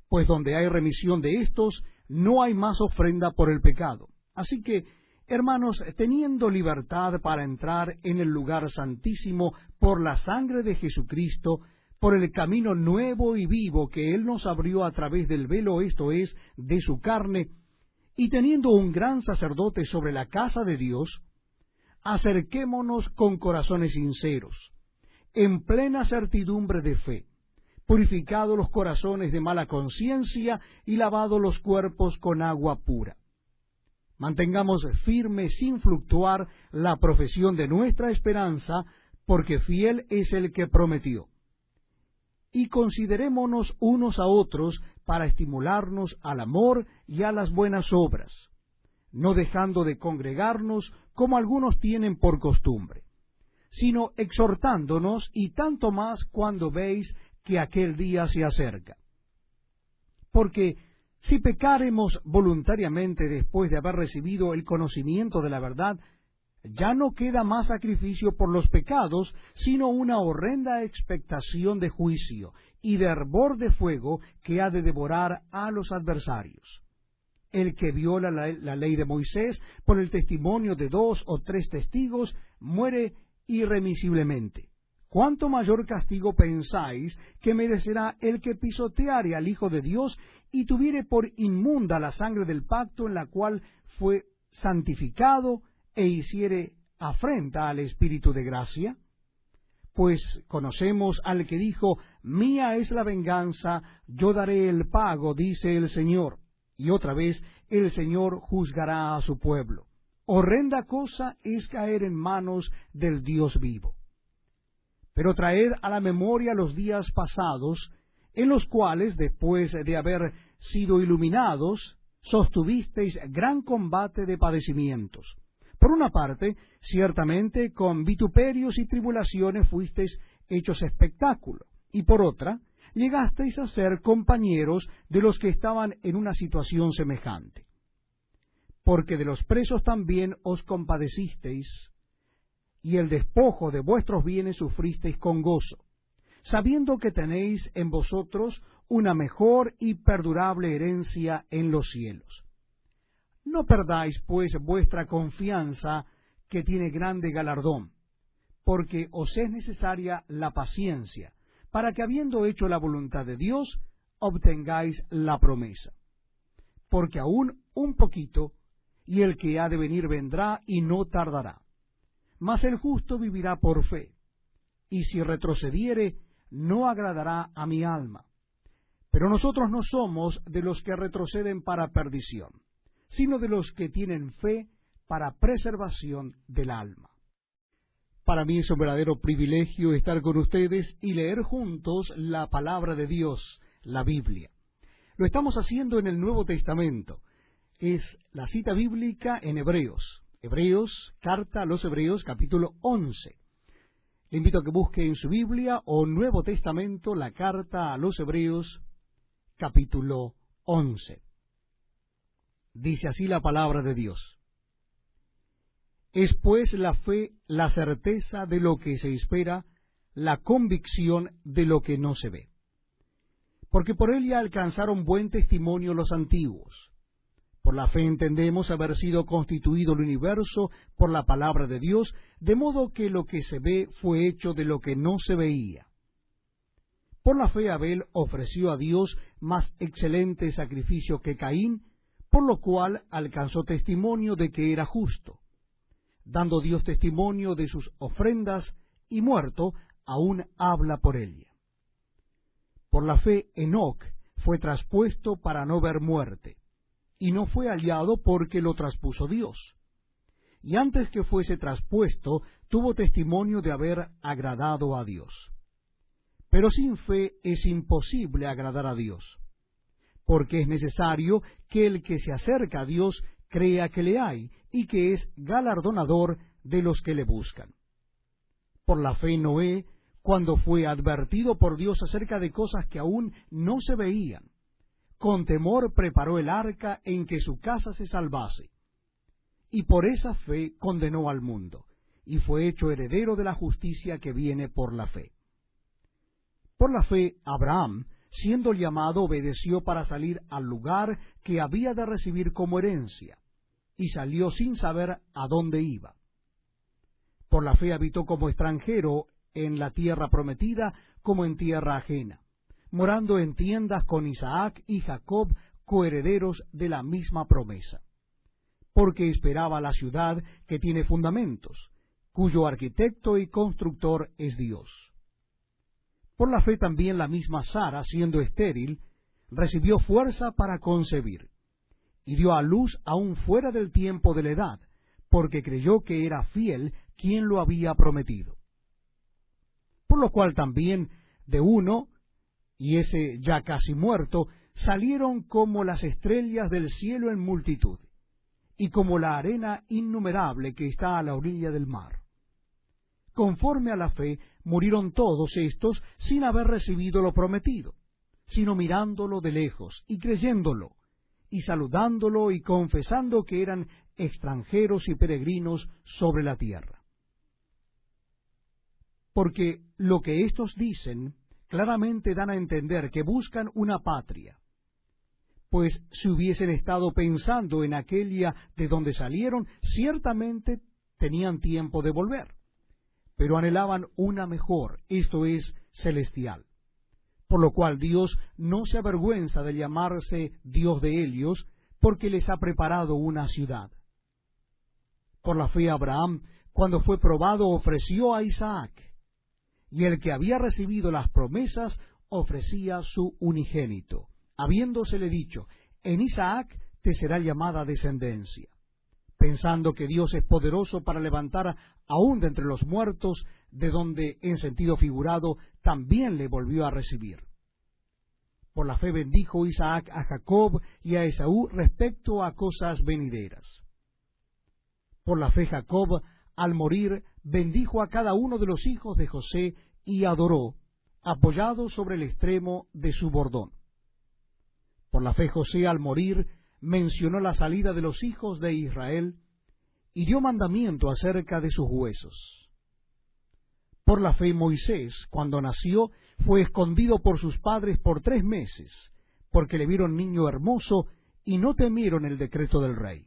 Pues donde hay remisión de estos, no hay más ofrenda por el pecado. Así que, hermanos, teniendo libertad para entrar en el lugar santísimo por la sangre de Jesucristo, por el camino nuevo y vivo que Él nos abrió a través del velo, esto es, de su carne, y teniendo un gran sacerdote sobre la casa de Dios, acerquémonos con corazones sinceros, en plena certidumbre de fe, purificados los corazones de mala conciencia y lavados los cuerpos con agua pura. Mantengamos firme sin fluctuar la profesión de nuestra esperanza, porque fiel es el que prometió. Y considerémonos unos a otros para estimularnos al amor y a las buenas obras, no dejando de congregarnos como algunos tienen por costumbre, sino exhortándonos, y tanto más cuando veis que aquel día se acerca. Porque si pecáremos voluntariamente después de haber recibido el conocimiento de la verdad, ya no queda más sacrificio por los pecados, sino una horrenda expectación de juicio y de hervor de fuego que ha de devorar a los adversarios. El que viola la ley de Moisés por el testimonio de 2 o 3 testigos muere irremisiblemente. ¿Cuánto mayor castigo pensáis que merecerá el que pisoteare al Hijo de Dios y tuviere por inmunda la sangre del pacto en la cual fue santificado e hiciere afrenta al Espíritu de gracia? Pues conocemos al que dijo: mía es la venganza, yo daré el pago, dice el Señor. Y otra vez, el Señor juzgará a su pueblo. Horrenda cosa es caer en manos del Dios vivo. Pero traed a la memoria los días pasados, en los cuales, después de haber sido iluminados, sostuvisteis gran combate de padecimientos. Por una parte, ciertamente con vituperios y tribulaciones fuisteis hechos espectáculo, y por otra, llegasteis a ser compañeros de los que estaban en una situación semejante. Porque de los presos también os compadecisteis, y el despojo de vuestros bienes sufristeis con gozo, sabiendo que tenéis en vosotros una mejor y perdurable herencia en los cielos. No perdáis, pues, vuestra confianza, que tiene grande galardón, porque os es necesaria la paciencia, para que, habiendo hecho la voluntad de Dios, obtengáis la promesa. Porque aún un poquito, y el que ha de venir vendrá y no tardará. Mas el justo vivirá por fe, y si retrocediere, no agradará a mi alma. Pero nosotros no somos de los que retroceden para perdición, sino de los que tienen fe para preservación del alma. Para mí es un verdadero privilegio estar con ustedes y leer juntos la palabra de Dios, la Biblia. Lo estamos haciendo en el Nuevo Testamento. Es la cita bíblica en Hebreos. Hebreos, carta a los Hebreos, capítulo 11. Le invito a que busque en su Biblia o Nuevo Testamento la carta a los Hebreos, capítulo 11. Dice así la palabra de Dios. Es pues la fe la certeza de lo que se espera, la convicción de lo que no se ve. Porque por él ya alcanzaron buen testimonio los antiguos. Por la fe entendemos haber sido constituido el universo por la palabra de Dios, de modo que lo que se ve fue hecho de lo que no se veía. Por la fe Abel ofreció a Dios más excelente sacrificio que Caín, por lo cual alcanzó testimonio de que era justo, dando Dios testimonio de sus ofrendas, y muerto, aún habla por ella. Por la fe Enoc fue traspuesto para no ver muerte, y no fue hallado porque lo traspuso Dios. Y antes que fuese traspuesto, tuvo testimonio de haber agradado a Dios. Pero sin fe es imposible agradar a Dios, porque es necesario que el que se acerca a Dios crea que le hay, y que es galardonador de los que le buscan. Por la fe Noé, cuando fue advertido por Dios acerca de cosas que aún no se veían, con temor preparó el arca en que su casa se salvase. Y por esa fe condenó al mundo, y fue hecho heredero de la justicia que viene por la fe. Por la fe Abraham, siendo llamado, obedeció para salir al lugar que había de recibir como herencia, y salió sin saber a dónde iba. Por la fe habitó como extranjero en la tierra prometida, como en tierra ajena, morando en tiendas con Isaac y Jacob, coherederos de la misma promesa, porque esperaba la ciudad que tiene fundamentos, cuyo arquitecto y constructor es Dios. Por la fe también la misma Sara, siendo estéril, recibió fuerza para concebir, y dio a luz aún fuera del tiempo de la edad, porque creyó que era fiel quien lo había prometido. Por lo cual también de uno, y ese ya casi muerto, salieron como las estrellas del cielo en multitud, y como la arena innumerable que está a la orilla del mar. Conforme a la fe, murieron todos estos sin haber recibido lo prometido, sino mirándolo de lejos, y creyéndolo, y saludándolo, y confesando que eran extranjeros y peregrinos sobre la tierra. Porque lo que éstos dicen claramente dan a entender que buscan una patria, pues si hubiesen estado pensando en aquella de donde salieron, ciertamente tenían tiempo de volver, pero anhelaban una mejor, esto es, celestial. Por lo cual Dios no se avergüenza de llamarse Dios de ellos, porque les ha preparado una ciudad. Por la fe Abraham, cuando fue probado, ofreció a Isaac, y el que había recibido las promesas ofrecía su unigénito, habiéndosele dicho, en Isaac te será llamada descendencia, pensando que Dios es poderoso para levantar aún de entre los muertos, de donde, en sentido figurado, también le volvió a recibir. Por la fe bendijo Isaac a Jacob y a Esaú respecto a cosas venideras. Por la fe Jacob, al morir, bendijo a cada uno de los hijos de José y adoró, apoyado sobre el extremo de su bordón. Por la fe José, al morir, mencionó la salida de los hijos de Israel y dio mandamiento acerca de sus huesos. Por la fe Moisés, cuando nació, fue escondido por sus padres por 3 meses, porque le vieron niño hermoso y no temieron el decreto del rey.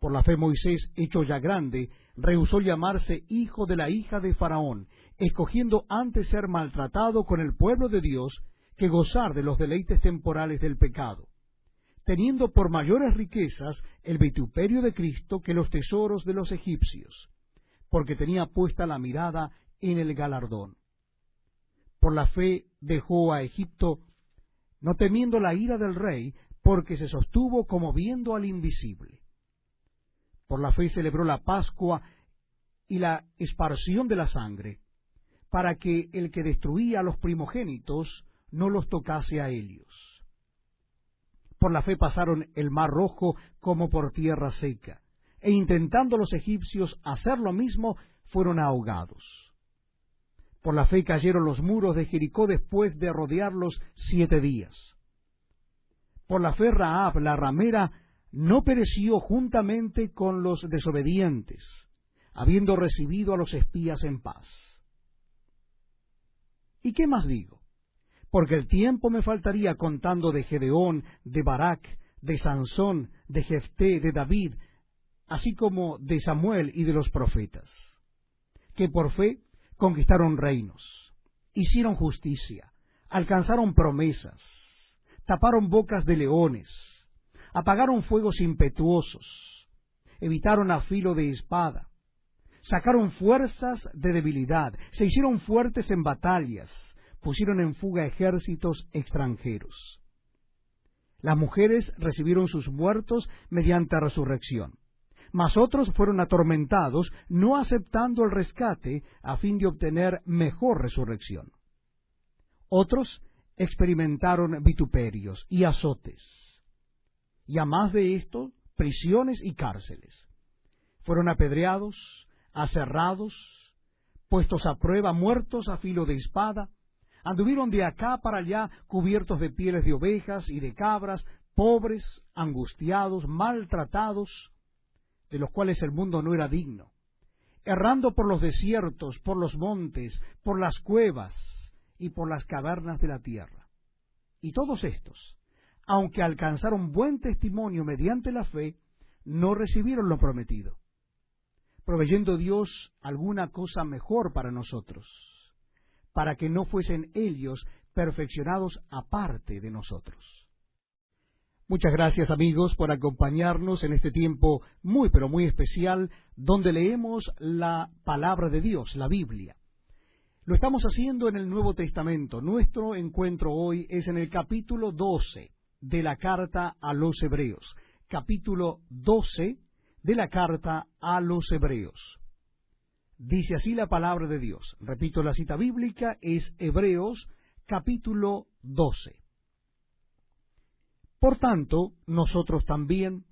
Por la fe Moisés, hecho ya grande, rehusó llamarse hijo de la hija de Faraón, escogiendo antes ser maltratado con el pueblo de Dios que gozar de los deleites temporales del pecado, teniendo por mayores riquezas el vituperio de Cristo que los tesoros de los egipcios, porque tenía puesta la mirada en el galardón. Por la fe dejó a Egipto, no temiendo la ira del rey, porque se sostuvo como viendo al invisible. Por la fe celebró la Pascua y la esparción de la sangre, para que el que destruía a los primogénitos no los tocase a ellos. Por la fe pasaron el mar Rojo como por tierra seca, e intentando los egipcios hacer lo mismo, fueron ahogados. Por la fe cayeron los muros de Jericó después de rodearlos 7 días. Por la fe Rahab, la ramera, no pereció juntamente con los desobedientes, habiendo recibido a los espías en paz. ¿Y qué más digo? Porque el tiempo me faltaría contando de Gedeón, de Barak, de Sansón, de Jefté, de David, así como de Samuel y de los profetas, que por fe conquistaron reinos, hicieron justicia, alcanzaron promesas, taparon bocas de leones, apagaron fuegos impetuosos, evitaron a filo de espada, sacaron fuerzas de debilidad, se hicieron fuertes en batallas, pusieron en fuga ejércitos extranjeros. Las mujeres recibieron sus muertos mediante resurrección, mas otros fueron atormentados, no aceptando el rescate a fin de obtener mejor resurrección. Otros experimentaron vituperios y azotes, y a más de esto, prisiones y cárceles. Fueron apedreados, aserrados, puestos a prueba, muertos a filo de espada, anduvieron de acá para allá cubiertos de pieles de ovejas y de cabras, pobres, angustiados, maltratados, de los cuales el mundo no era digno, errando por los desiertos, por los montes, por las cuevas y por las cavernas de la tierra. Y todos estos, aunque alcanzaron buen testimonio mediante la fe, no recibieron lo prometido, proveyendo Dios alguna cosa mejor para nosotros, para que no fuesen ellos perfeccionados aparte de nosotros. Muchas gracias, amigos, por acompañarnos en este tiempo muy, pero muy especial, donde leemos la palabra de Dios, la Biblia. Lo estamos haciendo en el Nuevo Testamento. Nuestro encuentro hoy es en el capítulo 12 de la carta a los Hebreos. Capítulo 12 de la carta a los Hebreos. Dice así la palabra de Dios. Repito, la cita bíblica es Hebreos capítulo 12. Por tanto, nosotros también,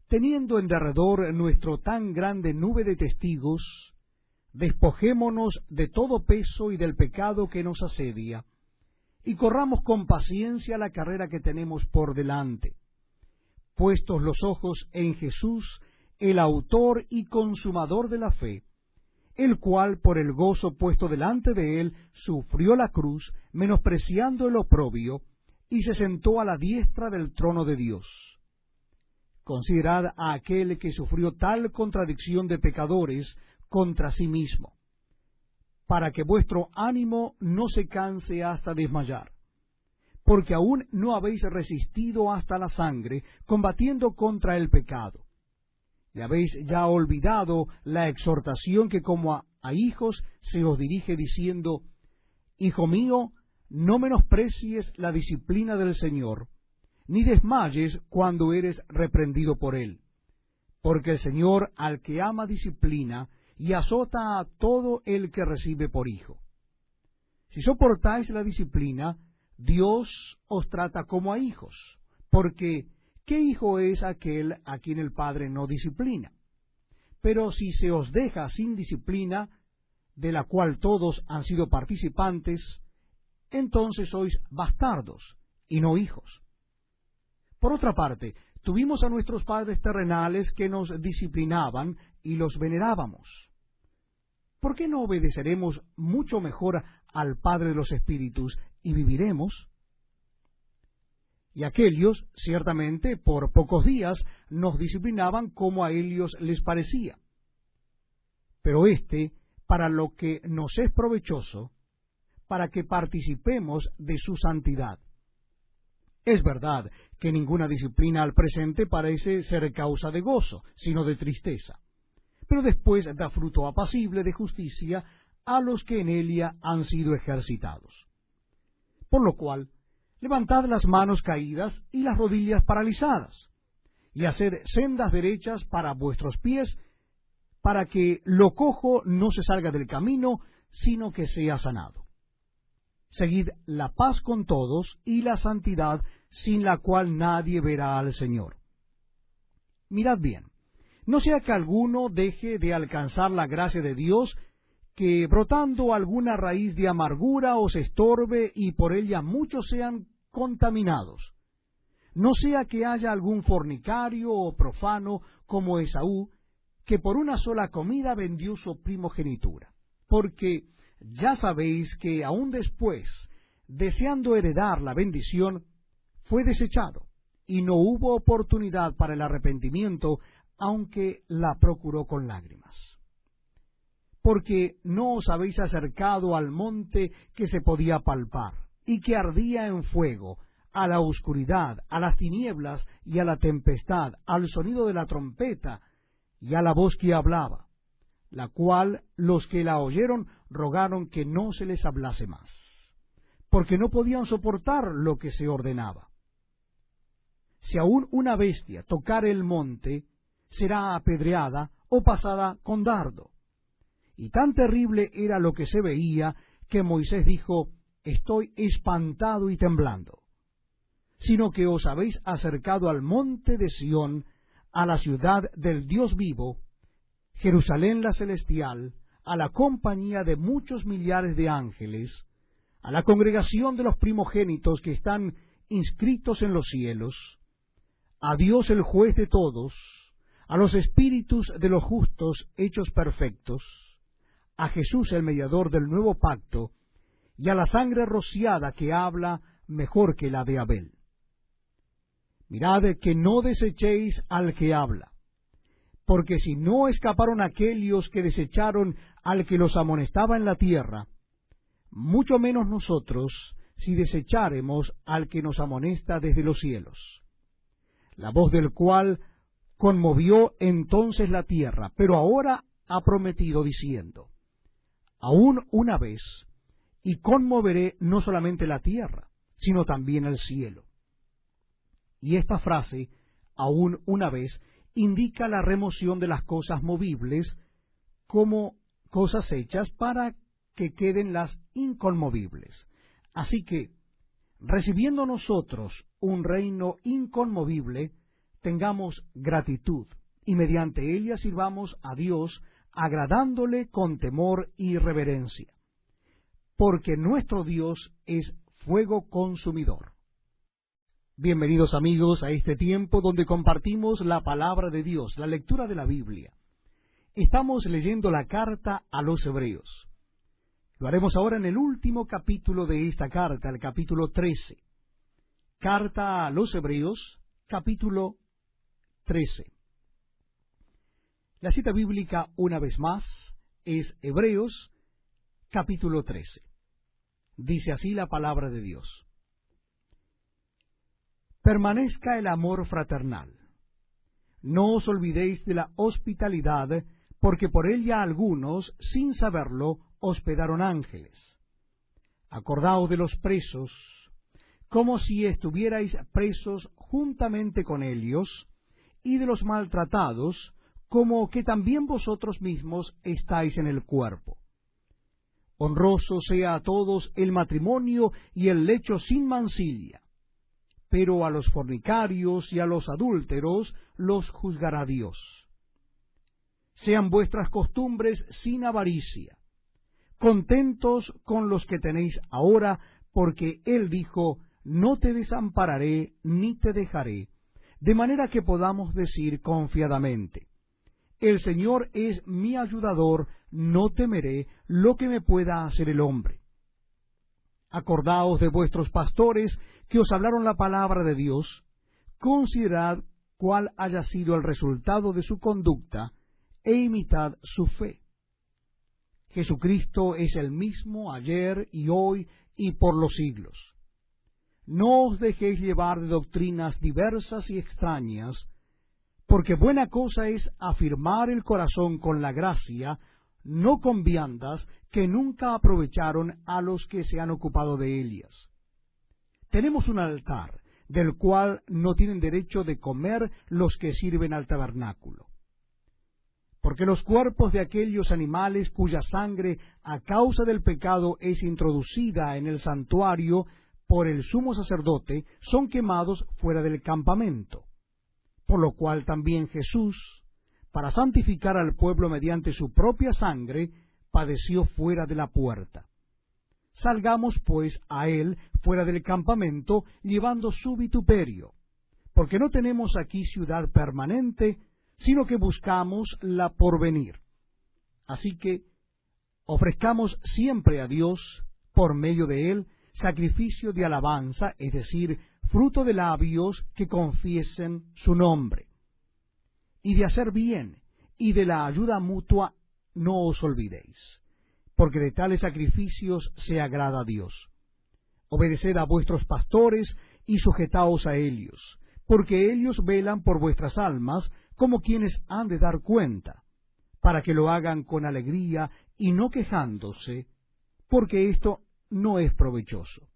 teniendo en derredor nuestro tan grande nube de testigos, despojémonos de todo peso y del pecado que nos asedia, y corramos con paciencia la carrera que tenemos por delante, puestos los ojos en Jesús, el autor y consumador de la fe, el cual por el gozo puesto delante de él sufrió la cruz, menospreciando el oprobio, y se sentó a la diestra del trono de Dios. Considerad a aquel que sufrió tal contradicción de pecadores contra sí mismo, para que vuestro ánimo no se canse hasta desmayar, porque aún no habéis resistido hasta la sangre, combatiendo contra el pecado, y habéis ya olvidado la exhortación que como a hijos se os dirige diciendo: Hijo mío, no menosprecies la disciplina del Señor, ni desmayes cuando eres reprendido por Él, porque el Señor al que ama disciplina y azota a todo el que recibe por hijo. Si soportáis la disciplina, Dios os trata como a hijos, porque ¿qué hijo es aquel a quien el Padre no disciplina? Pero si se os deja sin disciplina, de la cual todos han sido participantes, entonces sois bastardos y no hijos. Por otra parte, tuvimos a nuestros padres terrenales que nos disciplinaban y los venerábamos. ¿Por qué no obedeceremos mucho mejor al Padre de los Espíritus y viviremos? Y aquellos, ciertamente, por pocos días nos disciplinaban como a ellos les parecía. Pero para lo que nos es provechoso, para que participemos de su santidad. Es verdad que ninguna disciplina al presente parece ser causa de gozo, sino de tristeza, pero después da fruto apacible de justicia a los que en ella han sido ejercitados. Por lo cual, levantad las manos caídas y las rodillas paralizadas, y haced sendas derechas para vuestros pies, para que lo cojo no se salga del camino, sino que sea sanado. Seguid la paz con todos y la santidad, sin la cual nadie verá al Señor. Mirad bien, no sea que alguno deje de alcanzar la gracia de Dios, que brotando alguna raíz de amargura os estorbe y por ella muchos sean contaminados. No sea que haya algún fornicario o profano como Esaú, que por una sola comida vendió su primogenitura. Porque ya sabéis que aún después, deseando heredar la bendición, fue desechado, y no hubo oportunidad para el arrepentimiento, aunque la procuró con lágrimas. Porque no os habéis acercado al monte que se podía palpar, y que ardía en fuego, a la oscuridad, a las tinieblas y a la tempestad, al sonido de la trompeta y a la voz que hablaba, la cual los que la oyeron rogaron que no se les hablase más, porque no podían soportar lo que se ordenaba. Si aún una bestia tocare el monte, será apedreada o pasada con dardo. Y tan terrible era lo que se veía, que Moisés dijo: estoy espantado y temblando. Sino que os habéis acercado al monte de Sión, a la ciudad del Dios vivo, Jerusalén la celestial, a la compañía de muchos millares de ángeles, a la congregación de los primogénitos que están inscritos en los cielos, a Dios el juez de todos, a los espíritus de los justos hechos perfectos, a Jesús el mediador del nuevo pacto, y a la sangre rociada que habla mejor que la de Abel. Mirad que no desechéis al que habla, porque si no escaparon aquellos que desecharon al que los amonestaba en la tierra, mucho menos nosotros si desecháremos al que nos amonesta desde los cielos, la voz del cual conmovió entonces la tierra, pero ahora ha prometido diciendo: aún una vez, y conmoveré no solamente la tierra, sino también el cielo. Y esta frase, aún una vez, indica la remoción de las cosas movibles como cosas hechas para que queden las inconmovibles. Así que, recibiendo nosotros un reino inconmovible, tengamos gratitud, y mediante ella sirvamos a Dios, agradándole con temor y reverencia, porque nuestro Dios es fuego consumidor. Bienvenidos amigos a este tiempo donde compartimos la palabra de Dios, la lectura de la Biblia. Estamos leyendo la carta a los Hebreos. Lo haremos ahora en el último capítulo de esta carta, el capítulo 13. Carta a los Hebreos, capítulo 13. La cita bíblica, una vez más, es Hebreos, capítulo 13. Dice así la palabra de Dios: permanezca el amor fraternal. No os olvidéis de la hospitalidad, porque por ella algunos, sin saberlo, hospedaron ángeles. Acordaos de los presos, como si estuvierais presos juntamente con ellos, y de los maltratados, como que también vosotros mismos estáis en el cuerpo. Honroso sea a todos el matrimonio y el lecho sin mancilla, pero a los fornicarios y a los adúlteros los juzgará Dios. Sean vuestras costumbres sin avaricia, contentos con los que tenéis ahora, porque Él dijo: no te desampararé ni te dejaré, de manera que podamos decir confiadamente: el Señor es mi ayudador, no temeré lo que me pueda hacer el hombre. Acordaos de vuestros pastores que os hablaron la palabra de Dios, considerad cuál haya sido el resultado de su conducta, e imitad su fe. Jesucristo es el mismo ayer y hoy y por los siglos. No os dejéis llevar de doctrinas diversas y extrañas, porque buena cosa es afirmar el corazón con la gracia, no con viandas que nunca aprovecharon a los que se han ocupado de ellas. Tenemos un altar del cual no tienen derecho de comer los que sirven al tabernáculo. Porque los cuerpos de aquellos animales cuya sangre a causa del pecado es introducida en el santuario por el sumo sacerdote, son quemados fuera del campamento. Por lo cual también Jesús, para santificar al pueblo mediante su propia sangre, padeció fuera de la puerta. Salgamos pues a él fuera del campamento, llevando su vituperio, porque no tenemos aquí ciudad permanente, sino que buscamos la porvenir. Así que ofrezcamos siempre a Dios, por medio de él, sacrificio de alabanza, es decir, fruto de labios que confiesen su nombre. Y de hacer bien, y de la ayuda mutua, no os olvidéis, porque de tales sacrificios se agrada a Dios. Obedeced a vuestros pastores y sujetaos a ellos, porque ellos velan por vuestras almas como quienes han de dar cuenta, para que lo hagan con alegría y no quejándose, porque esto no es provechoso.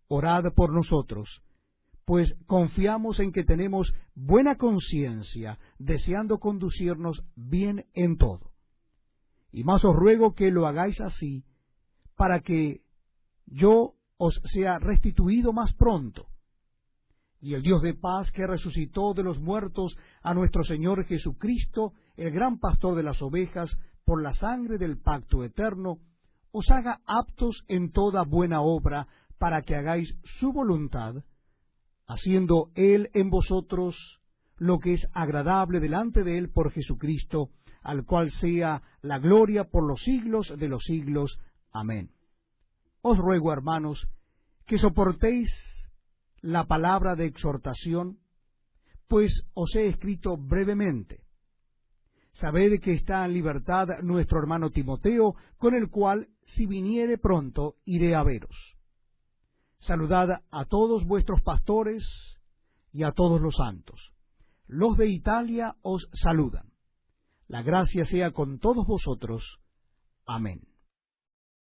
Orad por nosotros, pues confiamos en que tenemos buena conciencia, deseando conducirnos bien en todo. Y más os ruego que lo hagáis así, para que yo os sea restituido más pronto. Y el Dios de paz, que resucitó de los muertos a nuestro Señor Jesucristo, el gran pastor de las ovejas, por la sangre del pacto eterno, os haga aptos en toda buena obra, para que hagáis su voluntad, haciendo Él en vosotros lo que es agradable delante de Él por Jesucristo, al cual sea la gloria por los siglos de los siglos. Amén. Os ruego, hermanos, que soportéis la palabra de exhortación, pues os he escrito brevemente. Sabed que está en libertad nuestro hermano Timoteo, con el cual, si viniere pronto, iré a veros. Saludad a todos vuestros pastores y a todos los santos. Los de Italia os saludan. La gracia sea con todos vosotros. Amén.